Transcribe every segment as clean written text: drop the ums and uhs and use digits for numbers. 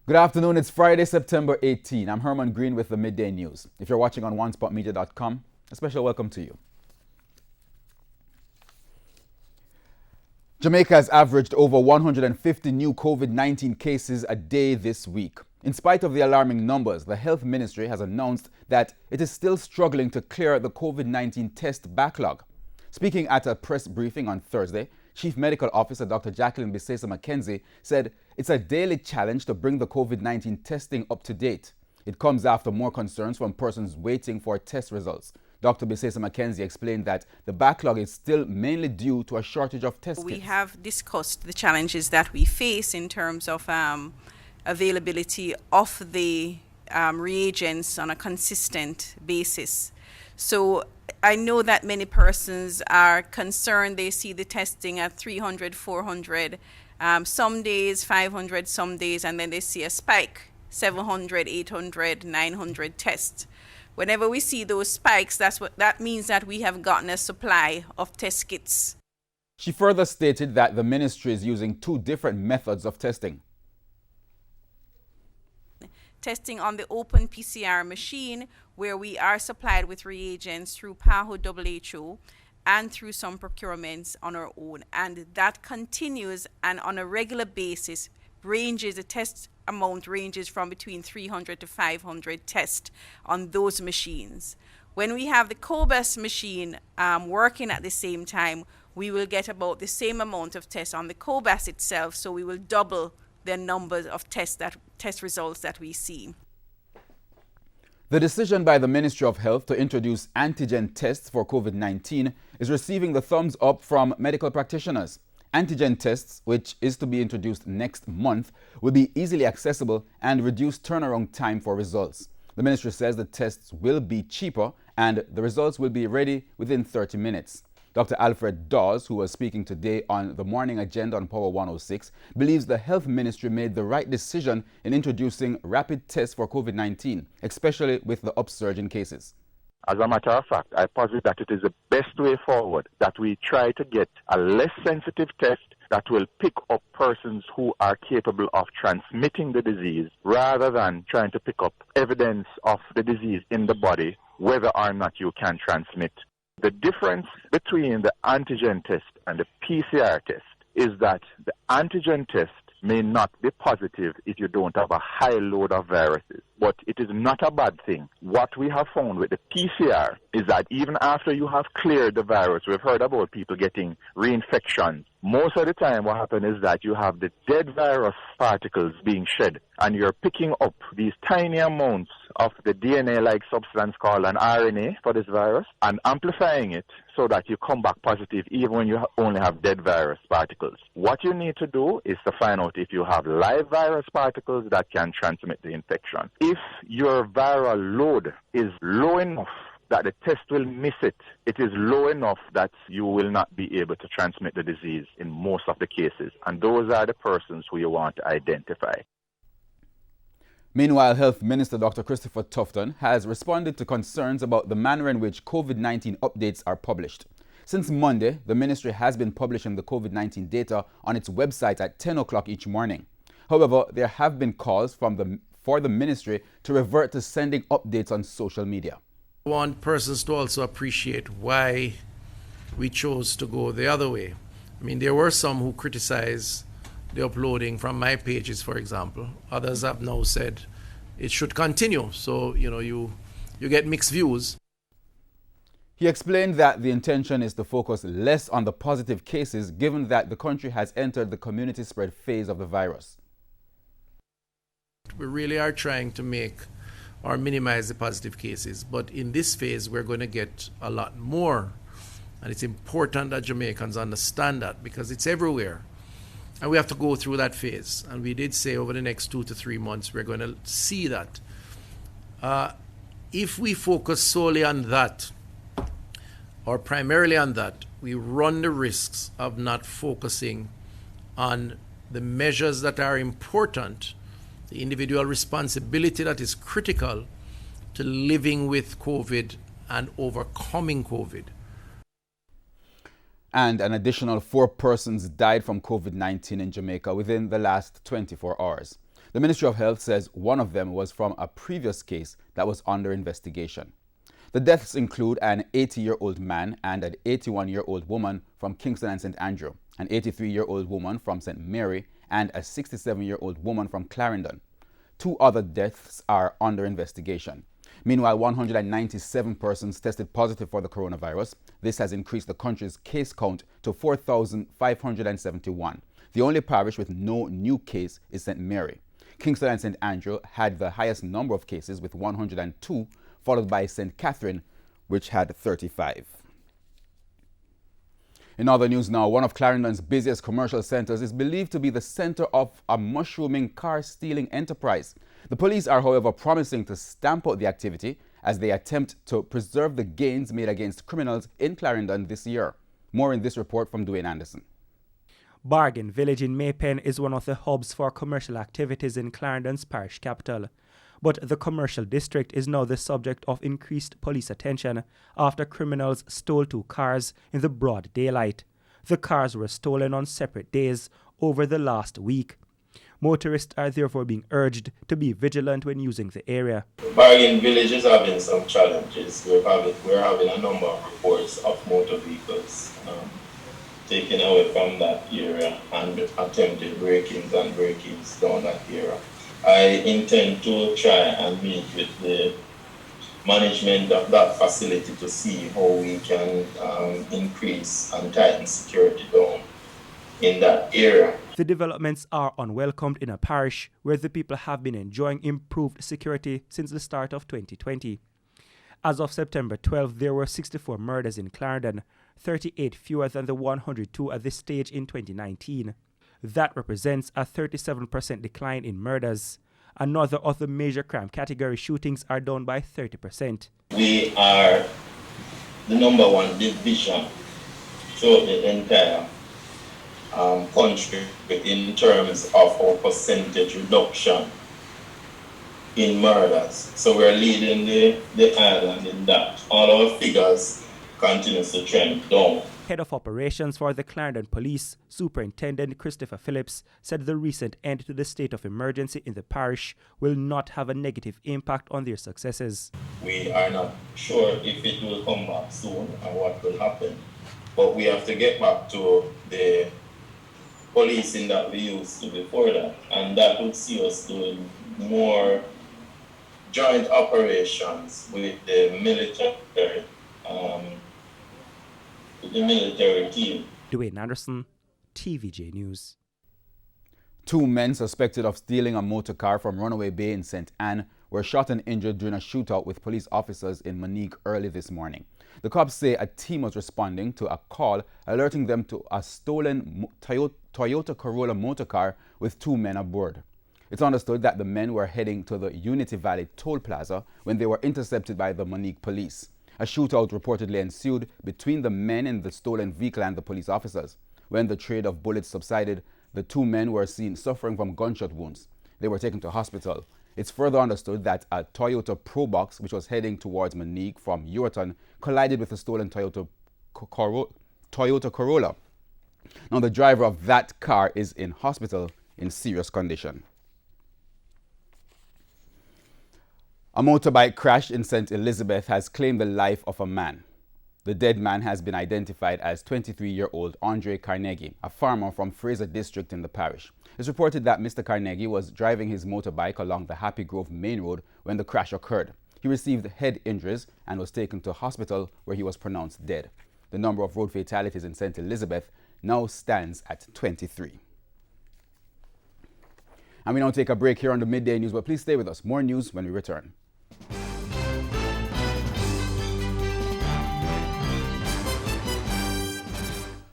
Good afternoon, it's Friday, September 18. I'm Herman Green with the Midday News. If you're watching on onespotmedia.com, a special welcome to you. Jamaica has averaged over 150 new COVID-19 cases a day this week. In spite of the alarming numbers, the Health Ministry has announced that it is still struggling to clear the COVID-19 test backlog. Speaking at a press briefing on Thursday, Chief Medical Officer Dr. Jacqueline Bisesa-McKenzie said it's a daily challenge to bring the COVID-19 testing up to date. It comes after more concerns from persons waiting for test results. Dr. Bisesa-McKenzie explained that the backlog is still mainly due to a shortage of test kits. We have discussed the challenges that we face in terms of availability of the reagents on a consistent basis. So I know that many persons are concerned. They see the testing at 300, 400, some days 500, some days, and then they see a spike, 700, 800, 900 tests. Whenever we see those spikes, that means that we have gotten a supply of test kits. She further stated that the ministry is using two different methods of testing. Testing on the open PCR machine, where we are supplied with reagents through PAHO WHO and through some procurements on our own. And that continues, and on a regular basis the test amount ranges from between 300 to 500 tests on those machines. When we have the COBAS machine working at the same time, we will get about the same amount of tests on the COBAS itself, so we will double the numbers of test results that we see. The decision by the Ministry of Health to introduce antigen tests for COVID-19 is receiving the thumbs up from medical practitioners. Antigen tests, which is to be introduced next month, will be easily accessible and reduce turnaround time for results. The ministry says the tests will be cheaper and the results will be ready within 30 minutes. Dr. Alfred Dawes, who was speaking today on the morning agenda on Power 106, believes the Health Ministry made the right decision in introducing rapid tests for COVID-19, especially with the upsurge in cases. As a matter of fact, I posit that it is the best way forward that we try to get a less sensitive test that will pick up persons who are capable of transmitting the disease rather than trying to pick up evidence of the disease in the body, whether or not you can transmit. The difference between the antigen test and the PCR test is that the antigen test may not be positive if you don't have a high load of viruses, but it is not a bad thing. What we have found with the PCR is that even after you have cleared the virus, we've heard about people getting reinfections. Most of the time what happens is that you have the dead virus particles being shed, and you're picking up these tiny amounts of the DNA-like substance called an RNA for this virus and amplifying it so that you come back positive even when you only have dead virus particles. What you need to do is to find out if you have live virus particles that can transmit the infection. If your viral load is low enough that the test will miss it, it is low enough that you will not be able to transmit the disease in most of the cases. And those are the persons who you want to identify. Meanwhile, Health Minister Dr. Christopher Tufton has responded to concerns about the manner in which COVID-19 updates are published. Since Monday, the ministry has been publishing the COVID-19 data on its website at 10 o'clock each morning. However, there have been calls for the ministry to revert to sending updates on social media. I want persons to also appreciate why we chose to go the other way. I mean, there were some who criticized the uploading from my pages, for example. Others have now said it should continue. So, you get mixed views. He explained that the intention is to focus less on the positive cases, given that the country has entered the community spread phase of the virus. We really are trying to make or minimize the positive cases, but in this phase we're going to get a lot more, and it's important that Jamaicans understand that because it's everywhere, and we have to go through that phase. And we did say over the next 2 to 3 months we're going to see that. If we focus solely on that or primarily on that, we run the risks of not focusing on the measures that are important, the individual responsibility that is critical to living with COVID and overcoming COVID. And an additional 4 persons died from COVID-19 in Jamaica within the last 24 hours. The Ministry of Health says one of them was from a previous case that was under investigation. The deaths include an 80-year-old man and an 81-year-old woman from Kingston and St. Andrew, an 83-year-old woman from St. Mary, and a 67-year-old woman from Clarendon. 2 other deaths are under investigation. Meanwhile, 197 persons tested positive for the coronavirus. This has increased the country's case count to 4,571. The only parish with no new case is St. Mary. Kingston and St. Andrew had the highest number of cases with 102, followed by St. Catherine, which had 35. In other news now, one of Clarendon's busiest commercial centers is believed to be the center of a mushrooming car-stealing enterprise. The police are, however, promising to stamp out the activity as they attempt to preserve the gains made against criminals in Clarendon this year. More in this report from Dwayne Anderson. Bargain Village in Maypen is one of the hubs for commercial activities in Clarendon's parish capital. But the commercial district is now the subject of increased police attention after criminals stole 2 cars in the broad daylight. The cars were stolen on separate days over the last week. Motorists are therefore being urged to be vigilant when using the area. Bargain Village is having some challenges. We're having a number of reports of motor vehicles taken away from that area and attempted break-ins and break-ins down that area. I intend to try and meet with the management of that facility to see how we can increase and tighten security down in that area. The developments are unwelcomed in a parish where the people have been enjoying improved security since the start of 2020. As of September 12, there were 64 murders in Clarendon, 38 fewer than the 102 at this stage in 2019. That represents a 37% decline in murders. Another of the major crime category shootings are down by 30%. We are the number 1 division throughout the entire country in terms of our percentage reduction in murders. So we're leading the island in that. All our figures continues to trend down. Head of Operations for the Clarendon Police, Superintendent Christopher Phillips, said the recent end to the state of emergency in the parish will not have a negative impact on their successes. We are not sure if it will come back soon or what will happen, but we have to get back to the policing that we used to before that, and that would see us doing more joint operations with the military team. Dwayne Anderson, TVJ News. 2 men suspected of stealing a motor car from Runaway Bay in St. Anne were shot and injured during a shootout with police officers in Monique early this morning. The cops say a team was responding to a call alerting them to a stolen Toyota Corolla motor car with 2 men aboard. It's understood that the men were heading to the Unity Valley Toll Plaza when they were intercepted by the Monique police. A shootout reportedly ensued between the men in the stolen vehicle and the police officers. When the trade of bullets subsided, the 2 men were seen suffering from gunshot wounds. They were taken to hospital. It's further understood that a Toyota Probox, which was heading towards Monique from Uriton, collided with a stolen Toyota Corolla. Now, the driver of that car is in hospital in serious condition. A motorbike crash in St. Elizabeth has claimed the life of a man. The dead man has been identified as 23-year-old Andre Carnegie, a farmer from Fraser District in the parish. It's reported that Mr. Carnegie was driving his motorbike along the Happy Grove Main Road when the crash occurred. He received head injuries and was taken to hospital where he was pronounced dead. The number of road fatalities in St. Elizabeth now stands at 23. And we now take a break here on the Midday News, but please stay with us. More news when we return.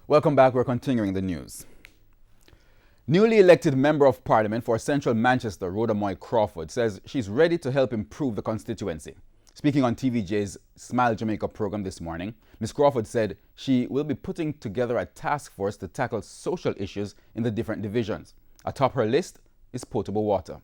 Welcome back. We're continuing the news. Newly elected Member of Parliament for Central Manchester, Rhoda Moy Crawford, says she's ready to help improve the constituency. Speaking on TVJ's Smile Jamaica program this morning, Ms. Crawford said she will be putting together a task force to tackle social issues in the different divisions. Atop her list is potable water.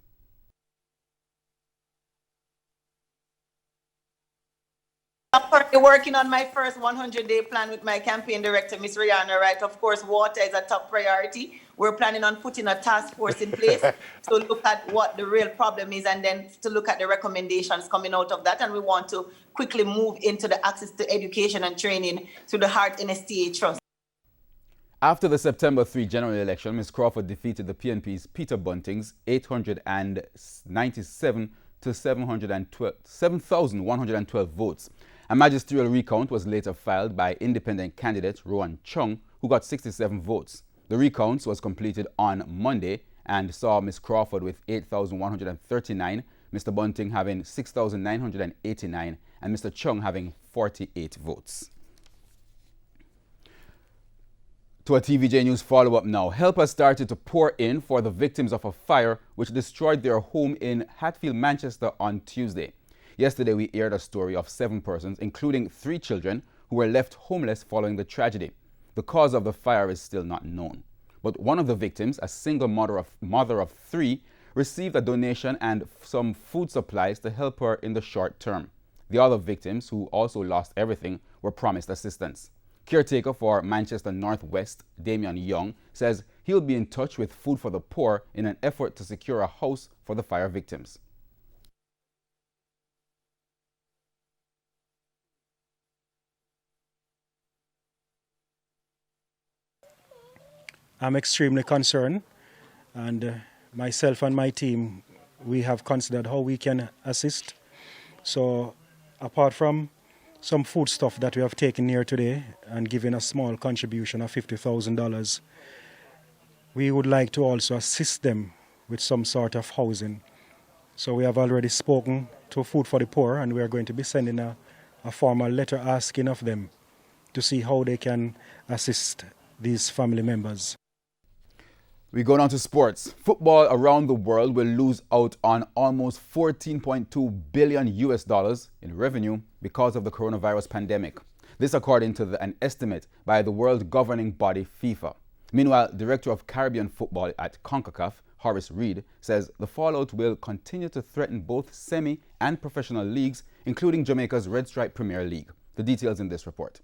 I'm currently working on my first 100-day plan with my campaign director, Miss Rihanna Wright. Of course, water is a top priority. We're planning on putting a task force in place to look at what the real problem is and then to look at the recommendations coming out of that. And we want to quickly move into the access to education and training through the Heart NSTA Trust. After the September 3 general election, Ms. Crawford defeated the PNP's Peter Bunting's 897 to 7,112 votes. A magisterial recount was later filed by independent candidate Rowan Chung, who got 67 votes. The recount was completed on Monday and saw Ms. Crawford with 8,139, Mr. Bunting having 6,989, and Mr. Chung having 48 votes. To a TVJ News follow-up now. Help has started to pour in for the victims of a fire which destroyed their home in Hatfield, Manchester on Tuesday. Yesterday, we aired a story of 7 persons, including 3 children, who were left homeless following the tragedy. The cause of the fire is still not known. But one of the victims, a single mother of 3, received a donation and some food supplies to help her in the short term. The other victims, who also lost everything, were promised assistance. Caretaker for Manchester Northwest, Damian Young, says he'll be in touch with Food for the Poor in an effort to secure a house for the fire victims. I'm extremely concerned, and myself and my team, we have considered how we can assist. So apart from some food stuff that we have taken here today and given a small contribution of $50,000, we would like to also assist them with some sort of housing. So we have already spoken to Food for the Poor, and we are going to be sending a formal letter asking of them to see how they can assist these family members. We go down to sports. Football around the world will lose out on almost $14.2 billion in revenue because of the coronavirus pandemic. This according to an estimate by the world governing body FIFA. Meanwhile, Director of Caribbean Football at CONCACAF, Horace Reed, says the fallout will continue to threaten both semi and professional leagues, including Jamaica's Red Stripe Premier League. The details in this report.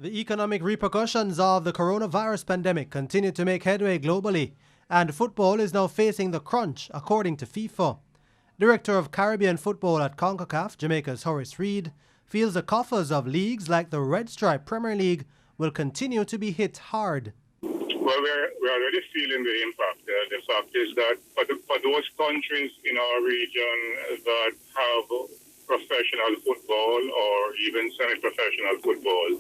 The economic repercussions of the coronavirus pandemic continue to make headway globally, and football is now facing the crunch, according to FIFA. Director of Caribbean Football at CONCACAF, Jamaica's Horace Reed, feels the coffers of leagues like the Red Stripe Premier League will continue to be hit hard. Well, we're already feeling the impact. The fact is that for those countries in our region that have professional football or even semi-professional football,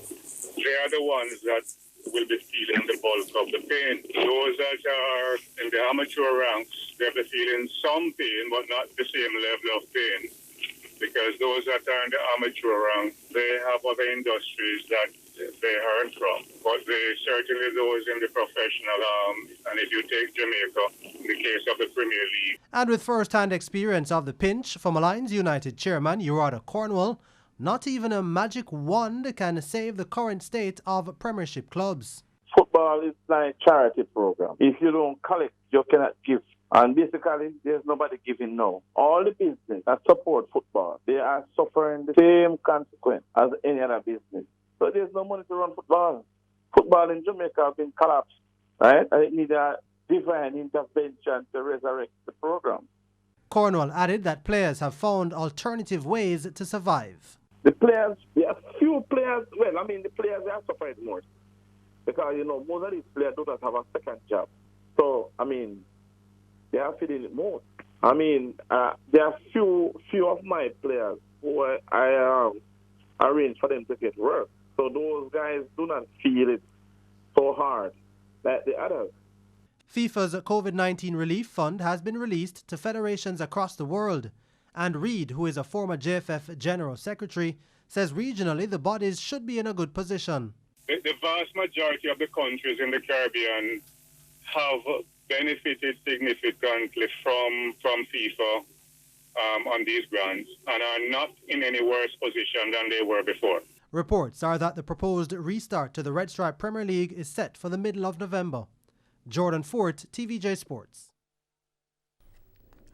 they are the ones that will be feeling the bulk of the pain. Those that are in the amateur ranks, they'll be feeling some pain, but not the same level of pain. Because those that are in the amateur ranks, they have other industries that they earn from. But certainly those in the professional and if you take Jamaica, in the case of the Premier League. And with first-hand experience of the pinch from Alliance United chairman Urada Cornwall, not even a magic wand can save the current state of Premiership clubs. Football is like a charity program. If you don't collect, you cannot give. And basically, there's nobody giving now. All the business that support football, they are suffering the same consequence as any other business. So there's no money to run football. Football in Jamaica has been collapsed, right? And it needs a divine intervention to resurrect the program. Cornwall added that players have found alternative ways to survive. The players, there are few players, the players are suffering more. Because, most of these players do not have a second job. So, they are feeling it more. There are few of my players who I arrange for them to get work. So those guys do not feel it so hard like the others. FIFA's COVID-19 relief fund has been released to federations across the world. And Reed, who is a former JFF General Secretary, says regionally the bodies should be in a good position. The vast majority of the countries in the Caribbean have benefited significantly from FIFA on these grants and are not in any worse position than they were before. Reports are that the proposed restart to the Red Stripe Premier League is set for the middle of November. Jordan Fort, TVJ Sports.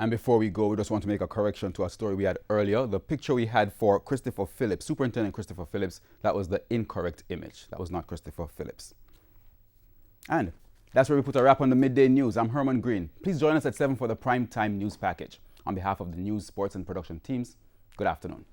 And before we go, we just want to make a correction to a story we had earlier. The picture we had for Christopher Phillips, Superintendent Christopher Phillips, that was the incorrect image. That was not Christopher Phillips. And that's where we put a wrap on the Midday News. I'm Herman Green. Please join us at 7 for the Prime Time News Package. On behalf of the news, sports, and production teams, good afternoon.